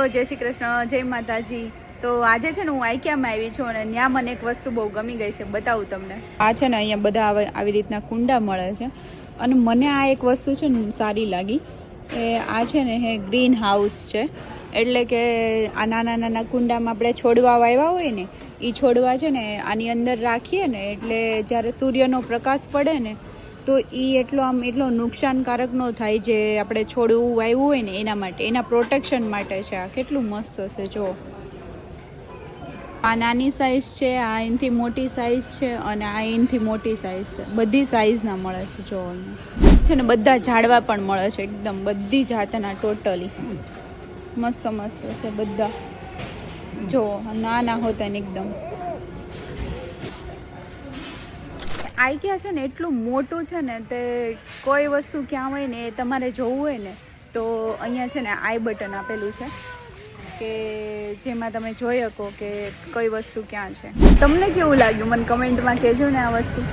જય શ્રી કૃષ્ણ, જય માતાજી। તો આજે છે ને હું આઈક્યામાં આવી છું અને ત્યાં મને એક વસ્તુ બહુ ગમી ગઈ છે, બતાવું તમને। આ છે ને અહીંયા બધા આવી રીતના કુંડા મળે છે અને મને આ એક વસ્તુ છે ને સારી લાગી કે આ છે ને હે ગ્રીન હાઉસ છે, એટલે કે આ નાના નાના કુંડામાં આપણે છોડવા વાવ્યા હોય ને એ છોડવા છે ને આની અંદર રાખીએ ને એટલે જ્યારે સૂર્યનો પ્રકાશ પડે ને તો એ એટલો નુકસાનકારક ન થાય, જે આપણે છોડવું વાવ્યું હોય ને એના માટે, એના પ્રોટેક્શન માટે છે। આ કેટલું મસ્ત છે, જો આ નાની સાઈઝ છે, આ એનથી મોટી સાઈઝ છે અને આ એનથી મોટી સાઈઝ છે, બધી સાઈઝના મળે છે। જો છે ને બધા ઝાડવા પણ મળે છે, એકદમ બધી જાતના, ટોટલી મસ્ત મસ્ત છે બધા। જો નાના હોતા ને એકદમ આઈક્યા છે ને એટલું મોટું છે ને, તે કોઈ વસ્તુ ક્યાં હોય ને એ તમારે જોવું હોય ને તો અહીંયા છે ને આઈ બટન આપેલું છે કે જેમાં તમે જોઈ શકો કે કઈ વસ્તુ ક્યાં છે। તમને કેવું લાગ્યું મને કમેન્ટમાં કહેજો ને આ વસ્તુ।